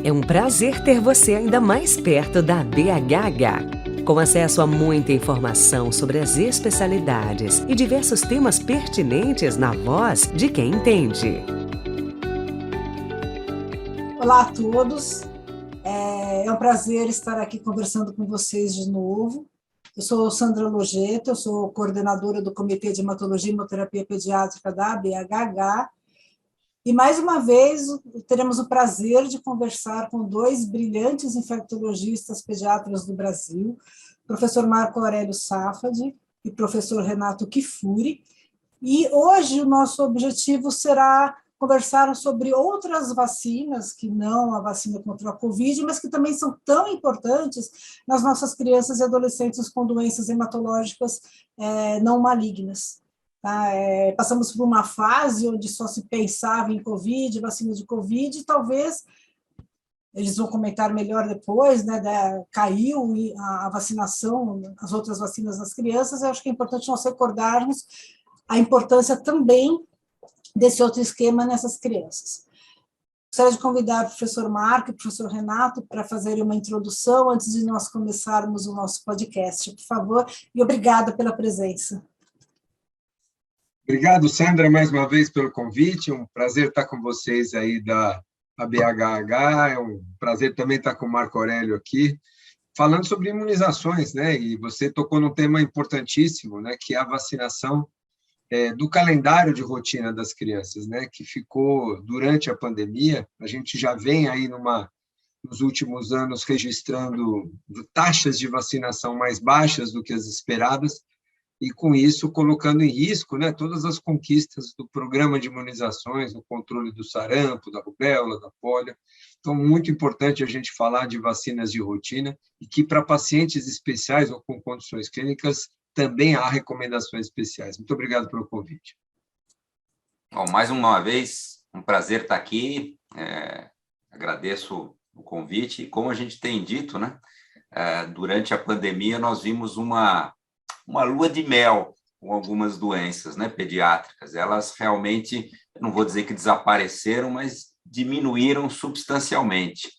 É um prazer ter você ainda mais perto da BHH. Com acesso a muita informação sobre as especialidades e diversos temas pertinentes na voz de quem entende. Olá a todos, é um prazer estar aqui conversando com vocês de novo. Eu sou Sandra Logeta, eu sou coordenadora do Comitê de Hematologia e Hemoterapia Pediátrica da BHH, e mais uma vez teremos o prazer de conversar com dois brilhantes infectologistas pediatras do Brasil, professor Marco Aurélio Safadi e professor Renato Kifuri, e hoje o nosso objetivo será conversar sobre outras vacinas, que não a vacina contra a Covid, mas que também são tão importantes nas nossas crianças e adolescentes com doenças hematológicas não malignas. Tá? Passamos por uma fase onde só se pensava em Covid, vacina de Covid, e talvez, eles vão comentar melhor depois, né, caiu a vacinação, as outras vacinas nas crianças. Eu acho que é importante nós recordarmos a importância também desse outro esquema nessas crianças. Gostaria de convidar o professor Marco e o professor Renato para fazerem uma introdução antes de nós começarmos o nosso podcast, por favor, e obrigada pela presença. Obrigado, Sandra, mais uma vez pelo convite, um prazer estar com vocês aí da BHH, é um prazer também estar com o Marco Aurélio aqui, falando sobre imunizações, né, e você tocou num tema importantíssimo, né, que é a vacinação do calendário de rotina das crianças, né, que ficou durante a pandemia. A gente já vem aí nos últimos anos registrando taxas de vacinação mais baixas do que as esperadas, e com isso colocando em risco, né, todas as conquistas do programa de imunizações, no controle do sarampo, da rubéola, da polio. Então, muito importante a gente falar de vacinas de rotina e que para pacientes especiais ou com condições clínicas também há recomendações especiais. Muito obrigado pelo convite. Bom, mais uma vez, um prazer estar aqui. Agradeço o convite. E como a gente tem dito, né, durante a pandemia, nós vimos uma lua de mel com algumas doenças, né, pediátricas. Elas realmente, não vou dizer que desapareceram, mas diminuíram substancialmente.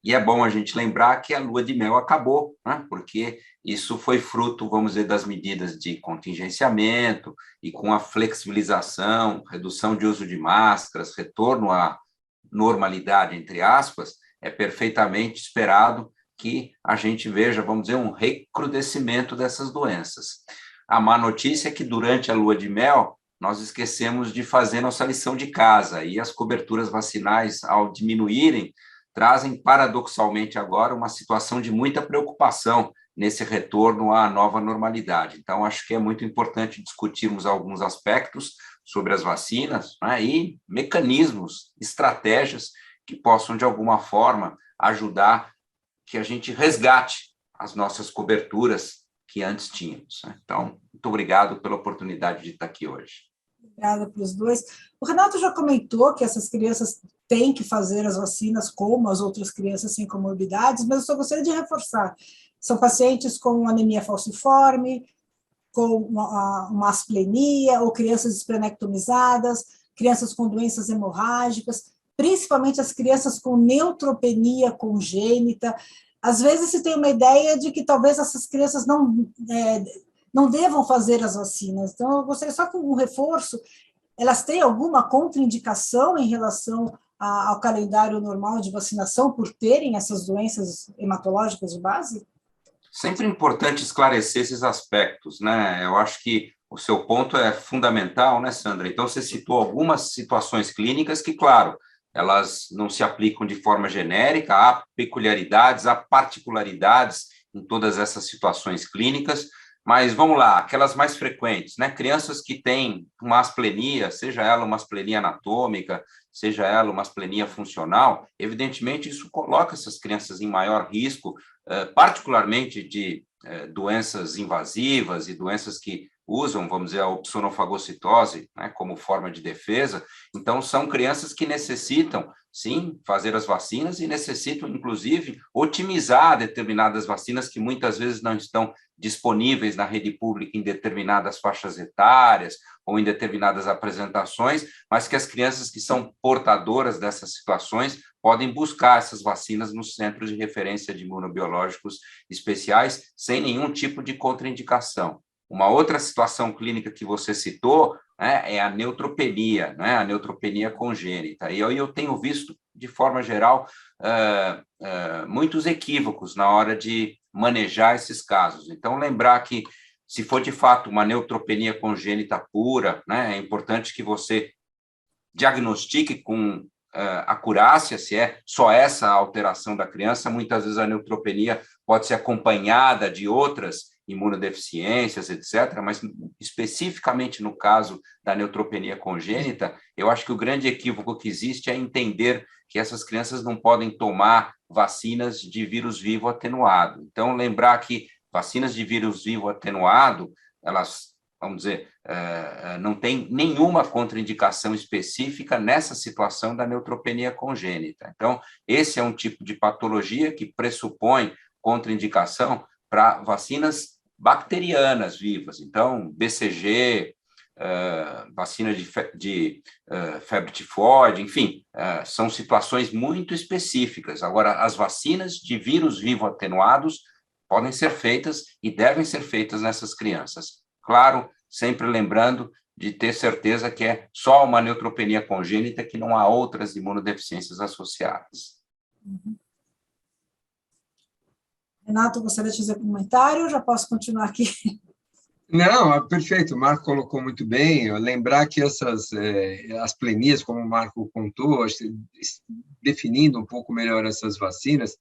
E é bom a gente lembrar que a lua de mel acabou, né, porque isso foi fruto, vamos dizer, das medidas de contingenciamento e com a flexibilização, redução de uso de máscaras, retorno à normalidade, entre aspas, é perfeitamente esperado que a gente veja, vamos dizer, um recrudescimento dessas doenças. A má notícia é que durante a lua de mel, nós esquecemos de fazer nossa lição de casa, e as coberturas vacinais, ao diminuírem, trazem paradoxalmente agora uma situação de muita preocupação nesse retorno à nova normalidade. Então, acho que é muito importante discutirmos alguns aspectos sobre as vacinas, né, e mecanismos, estratégias que possam, de alguma forma, ajudar que a gente resgate as nossas coberturas que antes tínhamos. Né? Então, muito obrigado pela oportunidade de estar aqui hoje. Obrigada para os dois. O Renato já comentou que essas crianças têm que fazer as vacinas como as outras crianças sem comorbidades, mas eu só gostaria de reforçar. São pacientes com anemia falciforme, com uma asplenia, ou crianças esplenectomizadas, crianças com doenças hemorrágicas, principalmente as crianças com neutropenia congênita. Às vezes se tem uma ideia de que talvez essas crianças não devam fazer as vacinas. Então, eu gostaria só com um reforço, elas têm alguma contraindicação em relação ao calendário normal de vacinação por terem essas doenças hematológicas de base? Sempre importante esclarecer esses aspectos, né? Eu acho que o seu ponto é fundamental, né, Sandra? Então, você citou algumas situações clínicas que, claro, elas não se aplicam de forma genérica, há peculiaridades, há particularidades em todas essas situações clínicas, mas vamos lá, aquelas mais frequentes, né? Crianças que têm uma asplenia, seja ela uma asplenia anatômica, seja ela uma asplenia funcional, evidentemente isso coloca essas crianças em maior risco, particularmente de doenças invasivas e doenças que usam, vamos dizer, a opsonofagocitose, né, como forma de defesa. Então, são crianças que necessitam sim, fazer as vacinas e necessitam, inclusive, otimizar determinadas vacinas que muitas vezes não estão disponíveis na rede pública em determinadas faixas etárias ou em determinadas apresentações, mas que as crianças que são portadoras dessas situações podem buscar essas vacinas nos centros de referência de imunobiológicos especiais sem nenhum tipo de contraindicação. Uma outra situação clínica que você citou, né, é a neutropenia, né, a neutropenia congênita. E eu tenho visto, de forma geral, muitos equívocos na hora de manejar esses casos. Então, lembrar que, se for de fato uma neutropenia congênita pura, né, é importante que você diagnostique com acurácia se é só essa alteração da criança. Muitas vezes a neutropenia pode ser acompanhada de outras imunodeficiências, etc., mas especificamente no caso da neutropenia congênita, eu acho que o grande equívoco que existe é entender que essas crianças não podem tomar vacinas de vírus vivo atenuado. Então, lembrar que vacinas de vírus vivo atenuado, elas, vamos dizer, não tem nenhuma contraindicação específica nessa situação da neutropenia congênita. Então, esse é um tipo de patologia que pressupõe contraindicação para vacinas bacterianas vivas. Então, BCG, vacina de febre tifoide, enfim, são situações muito específicas. Agora, as vacinas de vírus vivo atenuados podem ser feitas e devem ser feitas nessas crianças. Claro, sempre lembrando de ter certeza que é só uma neutropenia congênita, que não há outras imunodeficiências associadas. Renato, gostaria de fazer um comentário? Já posso continuar aqui? Não, perfeito, o Marco colocou muito bem. Lembrar que as plenias, como o Marco contou, definindo um pouco melhor essas vacinas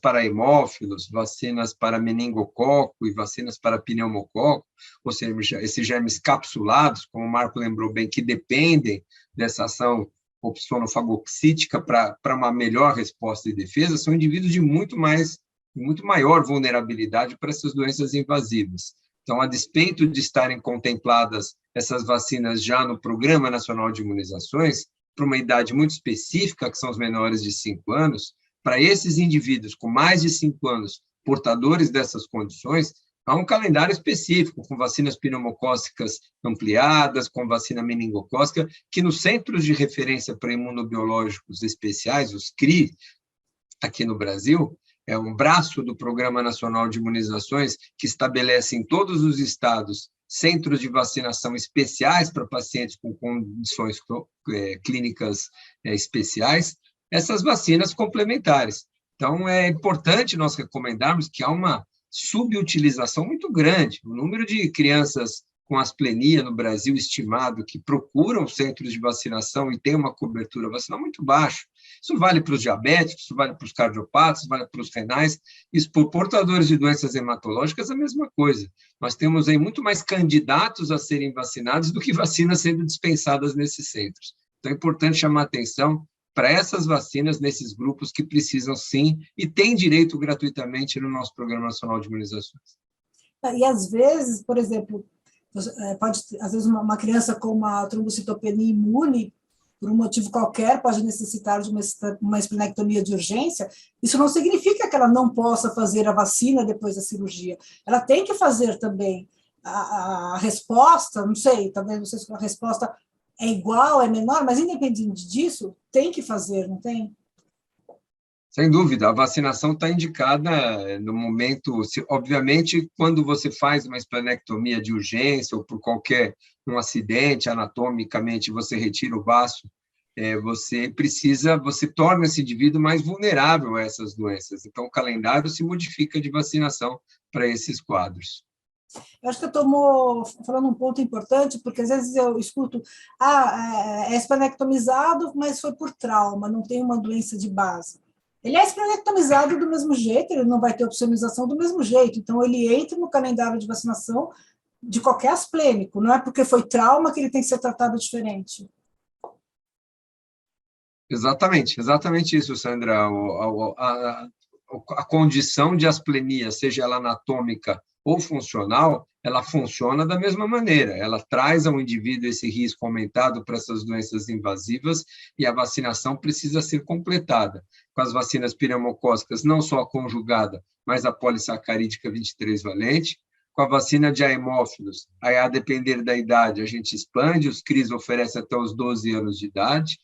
para hemófilos, vacinas para meningococo e vacinas para pneumococo, ou seja, esses germes capsulados, como o Marco lembrou bem, que dependem dessa ação opsonofagoxítica para uma melhor resposta e defesa, são indivíduos de muito maior vulnerabilidade para essas doenças invasivas. Então, a despeito de estarem contempladas essas vacinas já no Programa Nacional de Imunizações, para uma idade muito específica, que são os menores de 5 anos, para esses indivíduos com mais de 5 anos, portadores dessas condições, há um calendário específico, com vacinas pneumocócicas ampliadas, com vacina meningocócica, que nos Centros de Referência para Imunobiológicos Especiais, os CRI, aqui no Brasil, é um braço do Programa Nacional de Imunizações que estabelece em todos os estados centros de vacinação especiais para pacientes com condições clínicas especiais, essas vacinas complementares. Então, é importante nós recomendarmos que há uma subutilização muito grande. O número de crianças com asplenia no Brasil estimado que procuram centros de vacinação e tem uma cobertura vacinal muito baixa. Isso vale para os diabéticos, isso vale para os cardiopatas, vale para os renais, isso para portadores de doenças hematológicas é a mesma coisa. Nós temos aí muito mais candidatos a serem vacinados do que vacinas sendo dispensadas nesses centros. Então, é importante chamar atenção para essas vacinas nesses grupos que precisam, sim, e têm direito gratuitamente no nosso Programa Nacional de Imunizações. E, às vezes, por exemplo, às vezes, uma criança com uma trombocitopenia imune, por um motivo qualquer, pode necessitar de uma esplenectomia de urgência. Isso não significa que ela não possa fazer a vacina depois da cirurgia. Ela tem que fazer também a resposta, não sei, talvez não sei se a resposta é igual, é menor, mas independente disso, tem que fazer, não tem? Sem dúvida, a vacinação está indicada no momento, obviamente, quando você faz uma esplenectomia de urgência ou por qualquer um acidente, anatomicamente, você retira o baço, você torna esse indivíduo mais vulnerável a essas doenças. Então, o calendário se modifica de vacinação para esses quadros. Eu acho que eu estou falando um ponto importante, porque às vezes eu escuto, é esplenectomizado, mas foi por trauma, não tem uma doença de base. Ele é esplenectomizado do mesmo jeito, ele não vai ter opsonização do mesmo jeito, então ele entra no calendário de vacinação de qualquer asplênico, não é porque foi trauma que ele tem que ser tratado diferente. Exatamente isso, Sandra. A condição de asplenia, seja ela anatômica ou funcional, ela funciona da mesma maneira, ela traz ao indivíduo esse risco aumentado para essas doenças invasivas e a vacinação precisa ser completada. Com as vacinas pneumocócicas, não só a conjugada, mas a polissacarídica 23 valente. Com a vacina de haemófilos, aí, a depender da idade, a gente expande, os CRIs oferecem até os 12 anos de idade,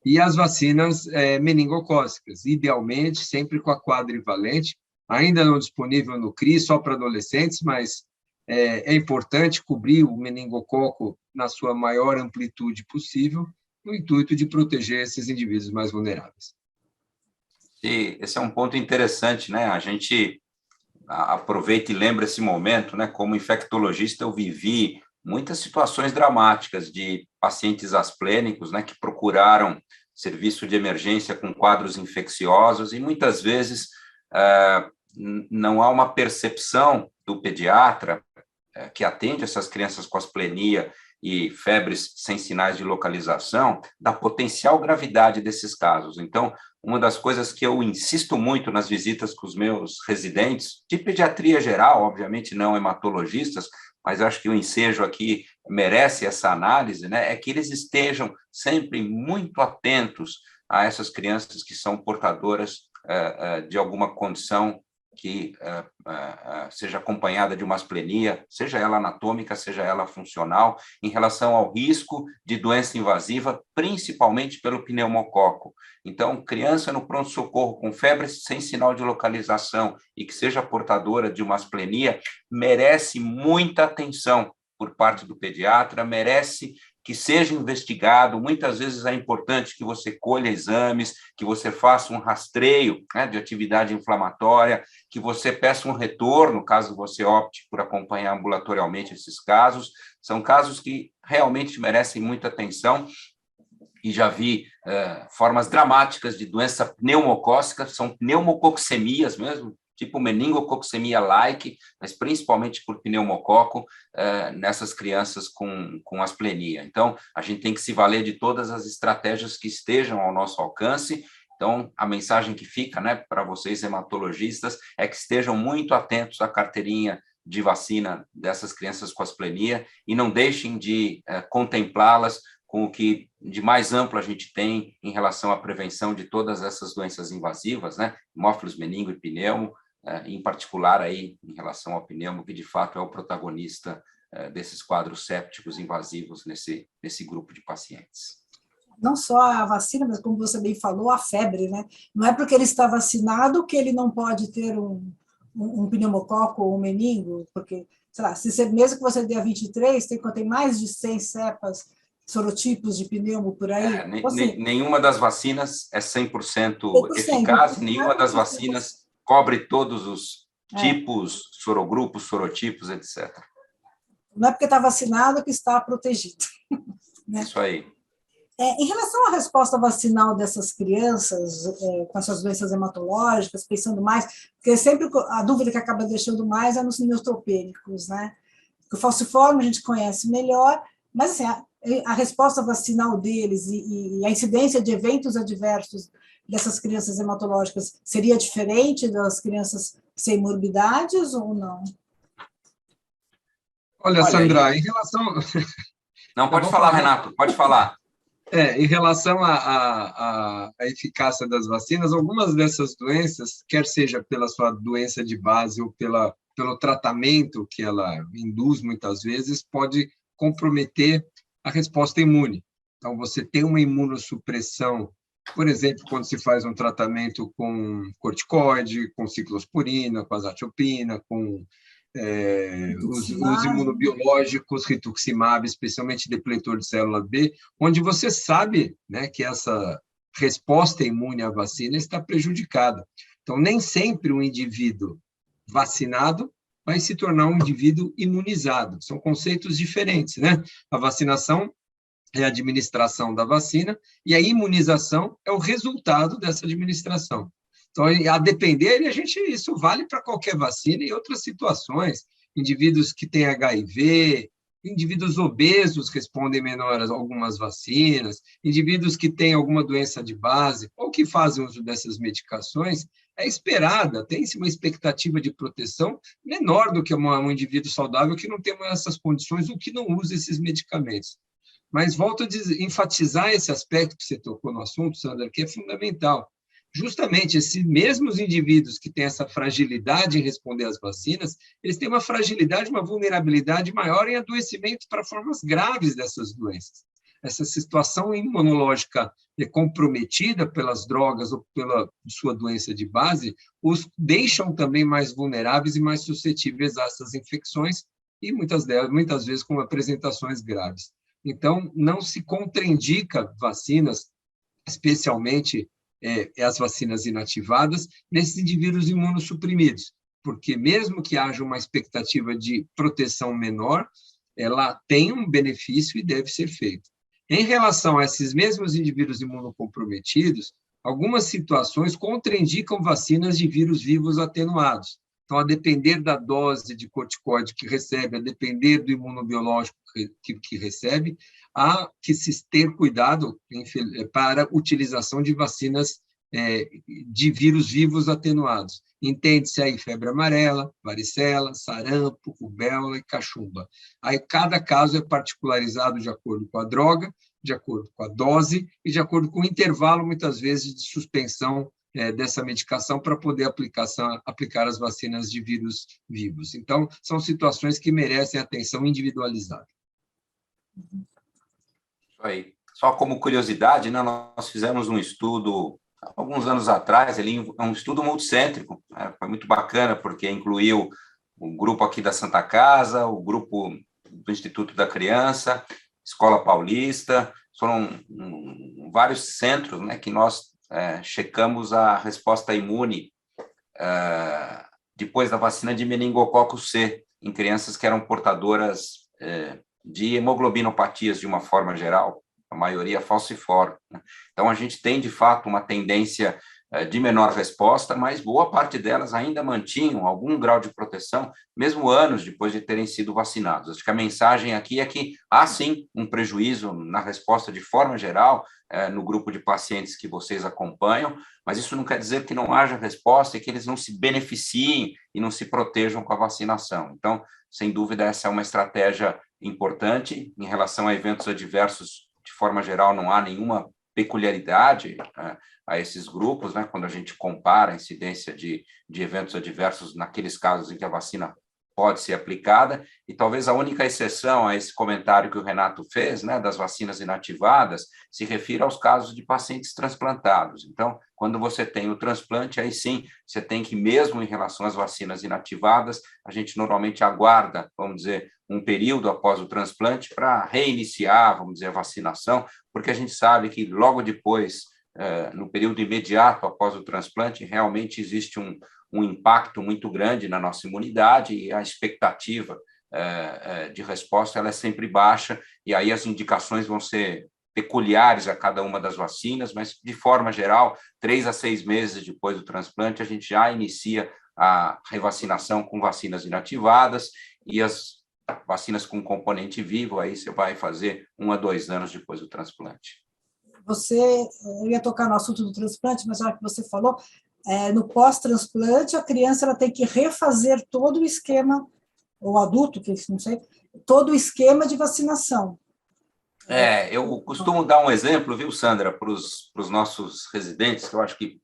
e as vacinas meningocócicas, idealmente, sempre com a quadrivalente, ainda não disponível no CRI, só para adolescentes, mas é importante cobrir o meningococo na sua maior amplitude possível, no intuito de proteger esses indivíduos mais vulneráveis. E esse é um ponto interessante, né? A gente aproveita e lembra esse momento, né? Como infectologista, eu vivi muitas situações dramáticas de pacientes asplênicos, né? Que procuraram serviço de emergência com quadros infecciosos e muitas vezes não há uma percepção do pediatra que atende essas crianças com asplenia e febres sem sinais de localização, da potencial gravidade desses casos. Então, uma das coisas que eu insisto muito nas visitas com os meus residentes, de pediatria geral, obviamente não hematologistas, mas acho que o ensejo aqui merece essa análise, né, é que eles estejam sempre muito atentos a essas crianças que são portadoras de alguma condição que seja acompanhada de uma asplenia, seja ela anatômica, seja ela funcional, em relação ao risco de doença invasiva, principalmente pelo pneumococo. Então, criança no pronto-socorro com febre sem sinal de localização e que seja portadora de uma asplenia, merece muita atenção por parte do pediatra, merece que seja investigado. Muitas vezes é importante que você colha exames, que você faça um rastreio, né, de atividade inflamatória, que você peça um retorno, caso você opte por acompanhar ambulatorialmente esses casos. São casos que realmente merecem muita atenção, e já vi formas dramáticas de doença pneumocócica, são pneumococcemias mesmo, tipo meningococcemia-like, mas principalmente por pneumococo, nessas crianças com asplenia. Então, a gente tem que se valer de todas as estratégias que estejam ao nosso alcance. Então, a mensagem que fica, né, para vocês hematologistas é que estejam muito atentos à carteirinha de vacina dessas crianças com asplenia e não deixem de contemplá-las com o que de mais amplo a gente tem em relação à prevenção de todas essas doenças invasivas, né, hemófilos, meningo e pneumo, em particular aí em relação ao pneumo, que de fato é o protagonista desses quadros sépticos invasivos nesse grupo de pacientes. Não só a vacina, mas como você bem falou, a febre, né? Não é porque ele está vacinado que ele não pode ter um pneumococo ou um meningo, porque, sei lá, mesmo que você dê a 23, tem mais de 100 cepas, sorotipos de pneumo por aí. Nenhuma das vacinas é 100% eficaz, nenhuma das vacinas cobre todos os tipos, sorogrupos, sorotipos, etc. Não é porque está vacinado que está protegido. Né? Isso aí. Em relação à resposta vacinal dessas crianças com essas doenças hematológicas, pensando mais, porque sempre a dúvida que acaba deixando mais é nos neutropênicos, né? O falciforme a gente conhece melhor, mas assim, a resposta vacinal deles e a incidência de eventos adversos dessas crianças hematológicas seria diferente das crianças sem morbidades ou não? Olha, Sandra, em relação... Não, pode falar, Renato, pode falar. Em relação à eficácia das vacinas, algumas dessas doenças, quer seja pela sua doença de base ou pelo tratamento que ela induz muitas vezes, pode comprometer a resposta imune. Então, você tem uma imunossupressão, por exemplo, quando se faz um tratamento com corticoide, com ciclosporina, com azathioprina, com os imunobiológicos, rituximab, especialmente depletor de célula B, onde você sabe, né, que essa resposta imune à vacina está prejudicada. Então, nem sempre um indivíduo vacinado vai se tornar um indivíduo imunizado. São conceitos diferentes, né? A vacinação é a administração da vacina e a imunização é o resultado dessa administração. Então, a depender, isso vale para qualquer vacina e outras situações. Indivíduos que têm HIV, indivíduos obesos respondem menor a algumas vacinas, indivíduos que têm alguma doença de base ou que fazem uso dessas medicações, é esperada, tem-se uma expectativa de proteção menor do que um indivíduo saudável que não tem essas condições ou que não usa esses medicamentos. Mas volto a enfatizar esse aspecto que você tocou no assunto, Sandra, que é fundamental. Justamente esses mesmos indivíduos que têm essa fragilidade em responder às vacinas, eles têm uma fragilidade, uma vulnerabilidade maior em adoecimento para formas graves dessas doenças. Essa situação imunológica comprometida pelas drogas ou pela sua doença de base, os deixam também mais vulneráveis e mais suscetíveis a essas infecções e muitas vezes com apresentações graves. Então, não se contraindica vacinas, especialmente as vacinas inativadas, nesses indivíduos imunossuprimidos, porque mesmo que haja uma expectativa de proteção menor, ela tem um benefício e deve ser feito. Em relação a esses mesmos indivíduos imunocomprometidos, algumas situações contraindicam vacinas de vírus vivos atenuados. Então, a depender da dose de corticoide que recebe, a depender do imunobiológico que recebe, há que se ter cuidado para a utilização de vacinas de vírus vivos atenuados. Entende-se aí febre amarela, varicela, sarampo, rubéola e cachumba. Aí cada caso é particularizado de acordo com a droga, de acordo com a dose e de acordo com o intervalo, muitas vezes, de suspensão dessa medicação para poder aplicar as vacinas de vírus vivos. Então, são situações que merecem atenção individualizada. Aí. Só como curiosidade, né, nós fizemos um estudo alguns anos atrás, um estudo multicêntrico, né, foi muito bacana, porque incluiu o grupo aqui da Santa Casa, o grupo do Instituto da Criança, Escola Paulista, foram vários centros, né, que nós checamos a resposta imune depois da vacina de meningococo C, em crianças que eram portadoras de hemoglobinopatias de uma forma geral, a maioria falciforme, né? Então, a gente tem, de fato, uma tendência de menor resposta, mas boa parte delas ainda mantinham algum grau de proteção, mesmo anos depois de terem sido vacinados. Acho que a mensagem aqui é que há, sim, um prejuízo na resposta de forma geral no grupo de pacientes que vocês acompanham, mas isso não quer dizer que não haja resposta e que eles não se beneficiem e não se protejam com a vacinação. Então, sem dúvida, essa é uma estratégia importante. Em relação a eventos adversos, de forma geral, não há nenhuma peculiaridade a esses grupos, né, quando a gente compara a incidência de eventos adversos naqueles casos em que a vacina pode ser aplicada, e talvez a única exceção a esse comentário que o Renato fez, né, das vacinas inativadas, se refira aos casos de pacientes transplantados. Então, quando você tem o transplante, aí sim, você tem que, mesmo em relação às vacinas inativadas, a gente normalmente aguarda, vamos dizer, um período após o transplante para reiniciar, vamos dizer, a vacinação, porque a gente sabe que logo depois, no período imediato após o transplante, realmente existe um impacto muito grande na nossa imunidade e a expectativa de resposta ela é sempre baixa, e aí as indicações vão ser peculiares a cada uma das vacinas, mas, de forma geral, 3 a 6 meses depois do transplante, a gente já inicia a revacinação com vacinas inativadas, e as vacinas com componente vivo, aí você vai fazer 1 a 2 anos depois do transplante. Eu ia tocar no assunto do transplante, mas já que você falou, no pós-transplante, a criança ela tem que refazer todo o esquema, ou adulto, que não sei, todo o esquema de vacinação. Eu costumo dar um exemplo, viu, Sandra, para os nossos residentes, que eu acho que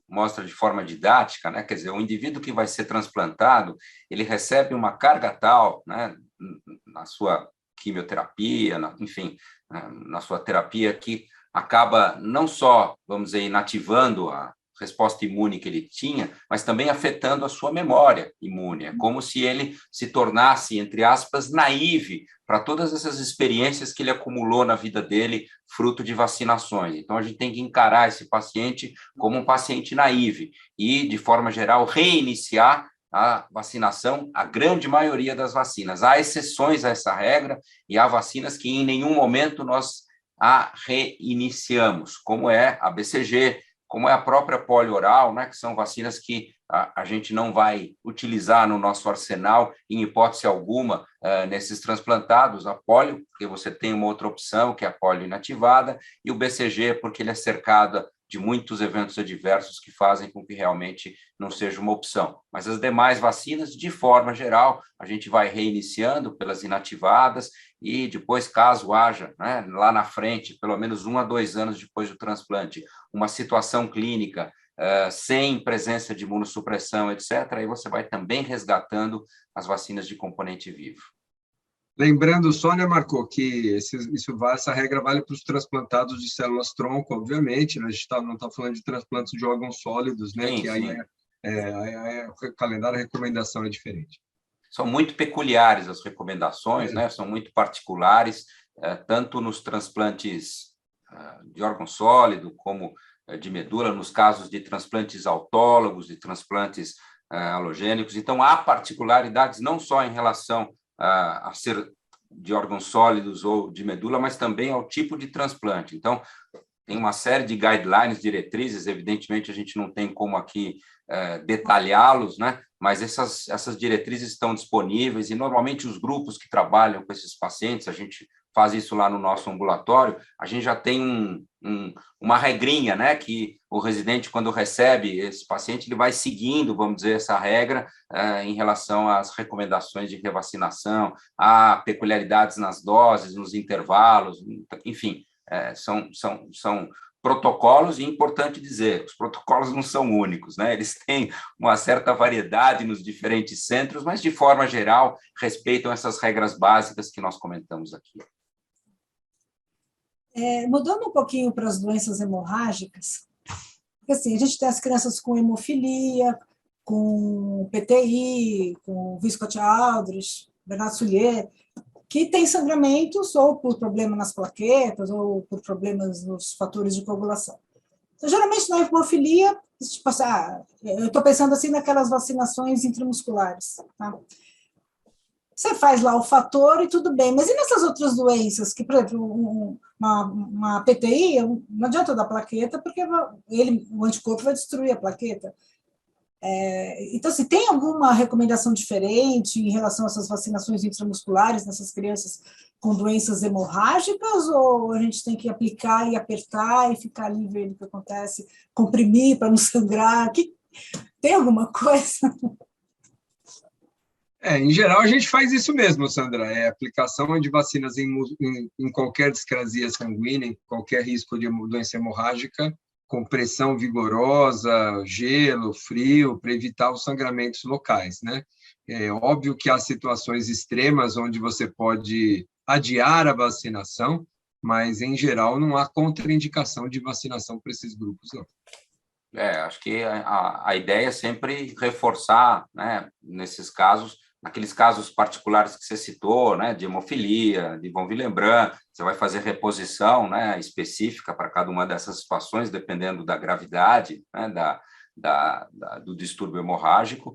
mostra de forma didática, né? Quer dizer, o indivíduo que vai ser transplantado, ele recebe uma carga tal, né, na sua quimioterapia, enfim, na sua terapia, que acaba não só, vamos dizer, inativando a resposta imune que ele tinha, mas também afetando a sua memória imune. É como se ele se tornasse, entre aspas, naive para todas essas experiências que ele acumulou na vida dele, fruto de vacinações. Então, a gente tem que encarar esse paciente como um paciente naive e, de forma geral, reiniciar a vacinação, a grande maioria das vacinas. Há exceções a essa regra e há vacinas que em nenhum momento nós a reiniciamos, como é a BCG, como é a própria polio oral, né, que são vacinas que a gente não vai utilizar no nosso arsenal, em hipótese alguma, nesses transplantados, a polio, porque você tem uma outra opção, que é a polio inativada, e o BCG, porque ele é cercado de muitos eventos adversos que fazem com que realmente não seja uma opção. Mas as demais vacinas, de forma geral, a gente vai reiniciando pelas inativadas e depois, caso haja, né, lá na frente, pelo menos 1 a 2 anos depois do transplante, uma situação clínica sem presença de imunossupressão, etc., aí você vai também resgatando as vacinas de componente vivo. Lembrando só, né, Marco, que essa regra vale para os transplantados de células-tronco, obviamente, né? A gente não está falando de transplantes de órgãos sólidos, né? Sim, que sim. aí o calendário, a recomendação é diferente. São muito peculiares as recomendações, né? São muito particulares, tanto nos transplantes de órgão sólido, como de medula, nos casos de transplantes autólogos, de transplantes halogênicos. Então, há particularidades não só em relação a ser de órgãos sólidos ou de medula, mas também ao tipo de transplante. Então, tem uma série de guidelines, diretrizes, evidentemente a gente não tem como aqui detalhá-los, né? Mas essas diretrizes estão disponíveis e normalmente os grupos que trabalham com esses pacientes, a gente faz isso lá no nosso ambulatório, a gente já tem uma regrinha, né? Que o residente, quando recebe esse paciente, ele vai seguindo, vamos dizer, essa regra em relação às recomendações de revacinação, a peculiaridades nas doses, nos intervalos, enfim, são protocolos, e é importante dizer, os protocolos não são únicos, né? Eles têm uma certa variedade nos diferentes centros, mas, de forma geral, respeitam essas regras básicas que nós comentamos aqui. Mudando um pouquinho para as doenças hemorrágicas, porque assim, a gente tem as crianças com hemofilia, com PTI, com Wiskott-Aldrich, Bernard-Soulier, que tem sangramentos ou por problema nas plaquetas ou por problemas nos fatores de coagulação. Então, geralmente, na hemofilia, tipo assim, eu estou pensando assim naquelas vacinações intramusculares, tá? Você faz lá o fator e tudo bem, mas e nessas outras doenças, que, por exemplo, uma PTI, não adianta dar plaqueta, porque o anticorpo vai destruir a plaqueta. Então, se tem alguma recomendação diferente em relação a essas vacinações intramusculares nessas crianças com doenças hemorrágicas, ou a gente tem que aplicar e apertar e ficar ali vendo o que acontece, comprimir para não sangrar? Tem alguma coisa? Em geral, a gente faz isso mesmo, Sandra. Aplicação de vacinas em qualquer discrasia sanguínea, em qualquer risco de doença hemorrágica, com pressão vigorosa, gelo, frio, para evitar os sangramentos locais, né? É óbvio que há situações extremas onde você pode adiar a vacinação, mas, em geral, não há contraindicação de vacinação para esses grupos, não. Acho que a ideia é sempre reforçar, né, nesses casos, naqueles casos particulares que você citou, né, de hemofilia, de von Willebrand, você vai fazer reposição, né, específica para cada uma dessas situações, dependendo da gravidade, né, do distúrbio hemorrágico.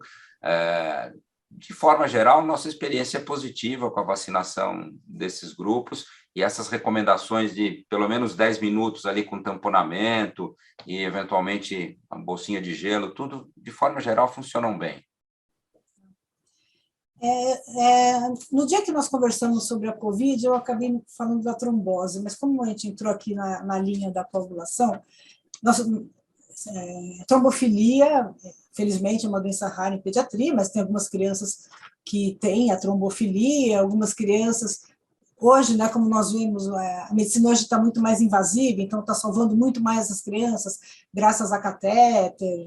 De forma geral, nossa experiência é positiva com a vacinação desses grupos, e essas recomendações de pelo menos 10 minutos ali com tamponamento e, eventualmente, uma bolsinha de gelo, tudo, de forma geral, funcionam bem. No dia que nós conversamos sobre a Covid, eu acabei falando da trombose, mas como a gente entrou aqui na linha da coagulação, trombofilia, felizmente, é uma doença rara em pediatria, mas tem algumas crianças que têm a trombofilia, algumas crianças... Hoje, né, como nós vimos, a medicina hoje está muito mais invasiva, então está salvando muito mais as crianças, graças a catéter,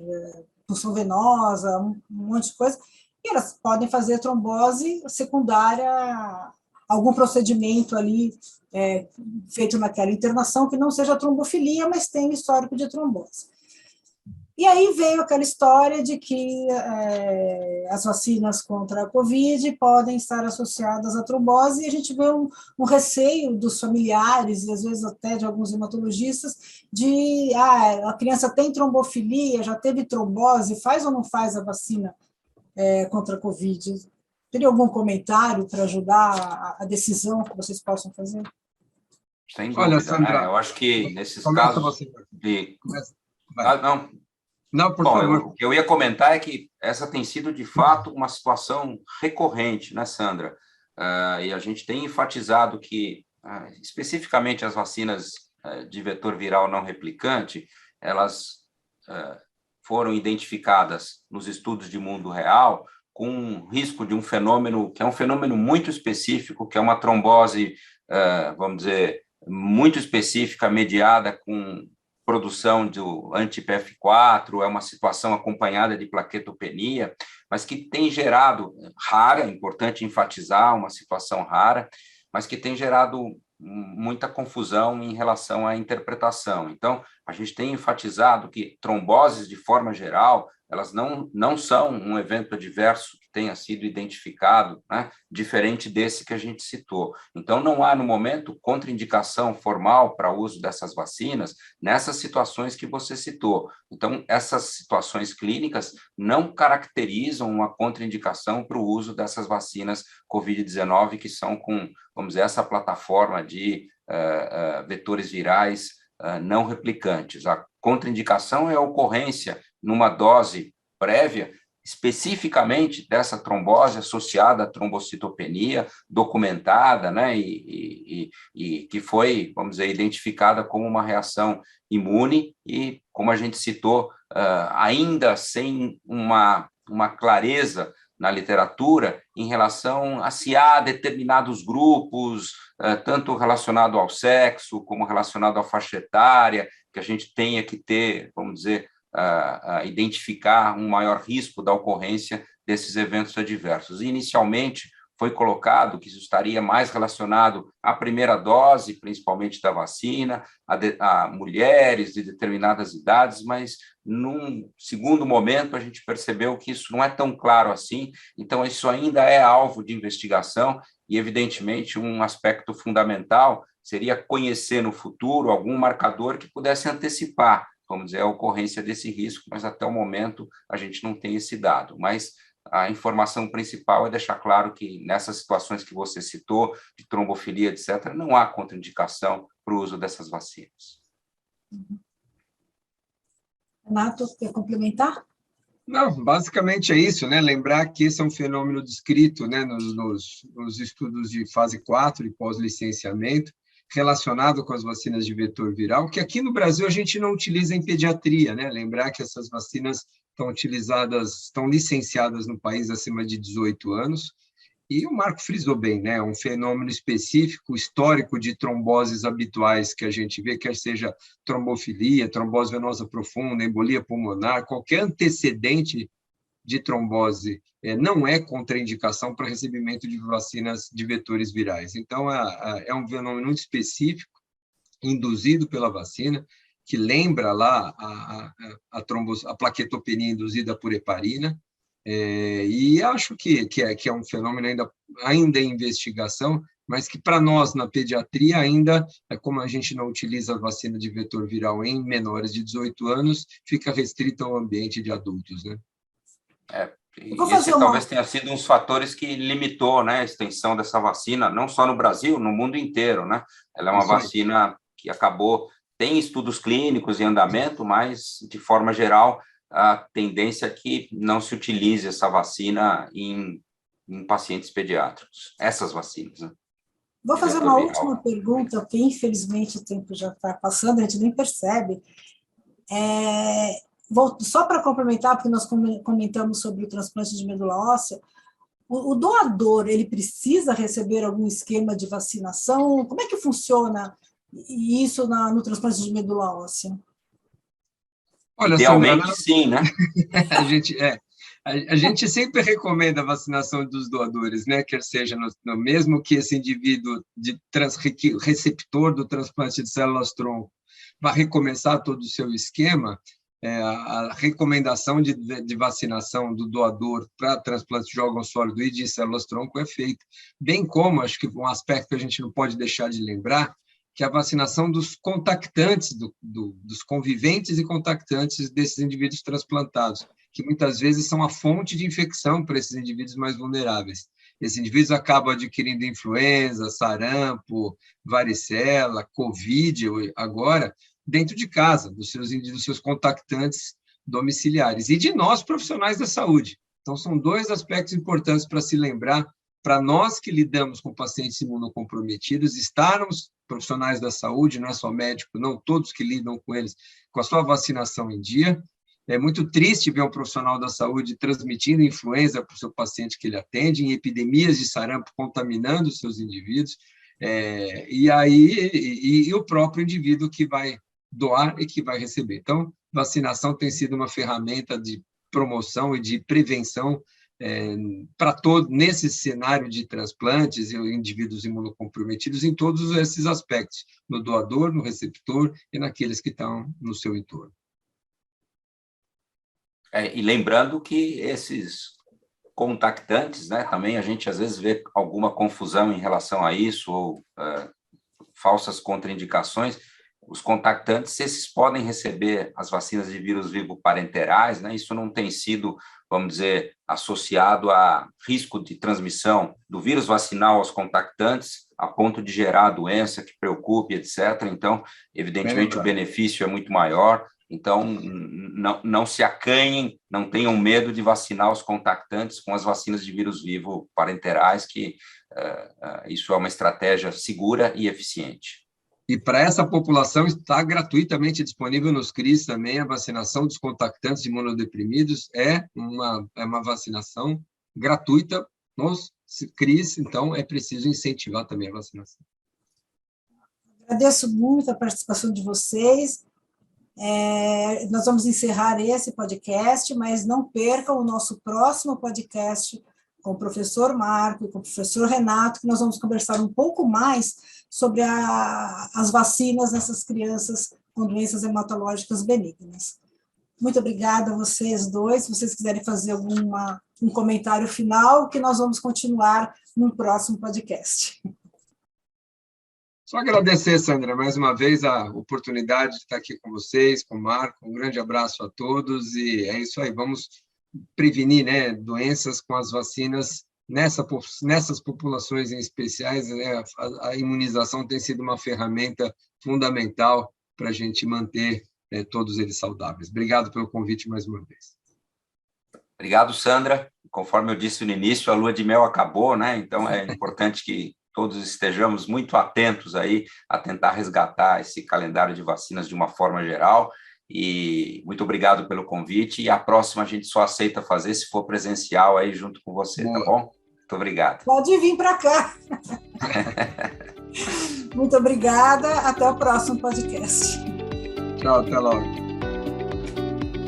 punção venosa, um monte de coisa, e elas podem fazer trombose secundária a algum procedimento ali feito naquela internação que não seja trombofilia, mas tem histórico de trombose. E aí veio aquela história de que as vacinas contra a Covid podem estar associadas à trombose, e a gente vê um receio dos familiares, e às vezes até de alguns hematologistas, de a criança tem trombofilia, já teve trombose, faz ou não faz a vacina contra a Covid? Teria algum comentário para ajudar a decisão que vocês possam fazer? Sem dúvida. Olha, Sandra, né? Eu acho que nesses começa casos você. de... Vai. não... Não, por Bom, favor. o que eu ia comentar é que essa tem sido, de fato, uma situação recorrente, né, Sandra? E a gente tem enfatizado que, especificamente as vacinas de vetor viral não replicante, elas foram identificadas nos estudos de mundo real com um risco de um fenômeno, que é um fenômeno muito específico, que é uma trombose, vamos dizer, muito específica, mediada com produção do anti-PF4, é uma situação acompanhada de plaquetopenia, mas que tem gerado, rara, é importante enfatizar, uma situação rara, mas que tem gerado muita confusão em relação à interpretação. Então, a gente tem enfatizado que tromboses, de forma geral, elas não são um evento adverso que tenha sido identificado, né, diferente desse que a gente citou. Então, não há, no momento, contraindicação formal para o uso dessas vacinas nessas situações que você citou. Então, essas situações clínicas não caracterizam uma contraindicação para o uso dessas vacinas COVID-19, que são com, vamos dizer, essa plataforma de vetores virais não replicantes. A contraindicação é a ocorrência numa dose prévia, especificamente dessa trombose associada à trombocitopenia, documentada, né, e que foi, vamos dizer, identificada como uma reação imune e, como a gente citou, ainda sem uma clareza na literatura em relação a se há determinados grupos, tanto relacionado ao sexo como relacionado à faixa etária, que a gente tenha que ter, vamos dizer, identificar um maior risco da ocorrência desses eventos adversos. Inicialmente, foi colocado que isso estaria mais relacionado à primeira dose, principalmente da vacina, a mulheres de determinadas idades, mas num segundo momento a gente percebeu que isso não é tão claro assim, então isso ainda é alvo de investigação e, evidentemente, um aspecto fundamental seria conhecer no futuro algum marcador que pudesse antecipar, vamos dizer, a ocorrência desse risco, mas até o momento a gente não tem esse dado. Mas a informação principal é deixar claro que nessas situações que você citou, de trombofilia, etc., não há contraindicação para o uso dessas vacinas. Renato, quer complementar? Não, basicamente é isso, né? Lembrar que esse é um fenômeno descrito, né, nos estudos de fase 4 e pós-licenciamento, relacionado com as vacinas de vetor viral, que aqui no Brasil a gente não utiliza em pediatria, né? Lembrar que essas vacinas estão licenciadas no país acima de 18 anos, e o Marco frisou bem, né? Um fenômeno específico, histórico de tromboses habituais que a gente vê, quer seja trombofilia, trombose venosa profunda, embolia pulmonar, qualquer antecedente de trombose não é contraindicação para recebimento de vacinas de vetores virais. Então, é um fenômeno muito específico, induzido pela vacina, que lembra lá a plaquetopenia induzida por heparina, e acho que é um fenômeno ainda em investigação, mas que para nós, na pediatria, ainda, como a gente não utiliza a vacina de vetor viral em menores de 18 anos, fica restrita ao ambiente de adultos, né? Esse talvez tenha sido um dos fatores que limitou, né, a extensão dessa vacina, não só no Brasil, no mundo inteiro, né? Ela é uma vacina que tem estudos clínicos em andamento, mas, de forma geral, a tendência é que não se utilize essa vacina em pacientes pediátricos, essas vacinas, né? Vou fazer uma última pergunta, porque infelizmente o tempo já está passando, a gente nem percebe. Só para complementar, porque nós comentamos sobre o transplante de medula óssea, o doador, ele precisa receber algum esquema de vacinação? Como é que funciona isso no transplante de medula óssea? Olha, idealmente, Sandra, sim, né? A gente sempre recomenda a vacinação dos doadores, né? Quer seja mesmo que esse indivíduo receptor do transplante de células-tronco vá recomeçar todo o seu esquema, a recomendação de vacinação do doador para transplante de órgão sólido e de células-tronco é feita. Bem como, acho que um aspecto que a gente não pode deixar de lembrar, que a vacinação dos contactantes, dos conviventes e contactantes desses indivíduos transplantados, que muitas vezes são a fonte de infecção para esses indivíduos mais vulneráveis. Esses indivíduos acabam adquirindo influenza, sarampo, varicela, Covid, agora, dentro de casa, dos seus contactantes domiciliares, e de nós, profissionais da saúde. Então, são dois aspectos importantes para se lembrar, para nós que lidamos com pacientes imunocomprometidos, estarmos profissionais da saúde, não é só médico, não, todos que lidam com eles, com a sua vacinação em dia. É muito triste ver um profissional da saúde transmitindo influenza para o seu paciente que ele atende, em epidemias de sarampo contaminando os seus indivíduos, e o próprio indivíduo que vai doar e que vai receber. Então, vacinação tem sido uma ferramenta de promoção e de prevenção para todo, nesse cenário de transplantes e indivíduos imunocomprometidos em todos esses aspectos, no doador, no receptor e naqueles que estão no seu entorno. E lembrando que esses contactantes, né, também a gente às vezes vê alguma confusão em relação a isso, ou falsas contraindicações. Os contactantes, esses podem receber as vacinas de vírus vivo parenterais, né? Isso não tem sido, vamos dizer, associado a risco de transmissão do vírus vacinal aos contactantes, a ponto de gerar doença que preocupe, etc. Então, evidentemente, o benefício é muito maior. Então, não se acanhem, não tenham medo de vacinar os contactantes com as vacinas de vírus vivo parenterais, que isso é uma estratégia segura e eficiente. E para essa população está gratuitamente disponível nos CRIs também a vacinação dos contactantes imunodeprimidos, é uma vacinação gratuita nos CRIs, então é preciso incentivar também a vacinação. Agradeço muito a participação de vocês. Nós vamos encerrar esse podcast, mas não percam o nosso próximo podcast com o professor Marco e com o professor Renato, que nós vamos conversar um pouco mais sobre as vacinas nessas crianças com doenças hematológicas benignas. Muito obrigada a vocês dois. Se vocês quiserem fazer um comentário final, que nós vamos continuar no próximo podcast. Só agradecer, Sandra, mais uma vez a oportunidade de estar aqui com vocês, com o Marco. Um grande abraço a todos e é isso aí. Vamos prevenir, né, doenças com as vacinas nessas populações em especiais, né? A imunização tem sido uma ferramenta fundamental para a gente manter todos eles saudáveis. Obrigado pelo convite mais uma vez. Obrigado, Sandra. Conforme eu disse no início, a lua de mel acabou, né? Então é importante que todos estejamos muito atentos aí a tentar resgatar esse calendário de vacinas de uma forma geral. E muito obrigado pelo convite. E a próxima a gente só aceita fazer se for presencial aí junto com você, tá bom? Muito obrigado. Pode vir para cá. Muito obrigada. Até o próximo podcast. Tchau, até logo.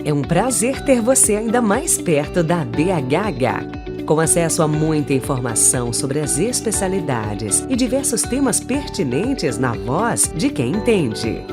É um prazer ter você ainda mais perto da BHH. Com acesso a muita informação sobre as especialidades e diversos temas pertinentes na voz de quem entende.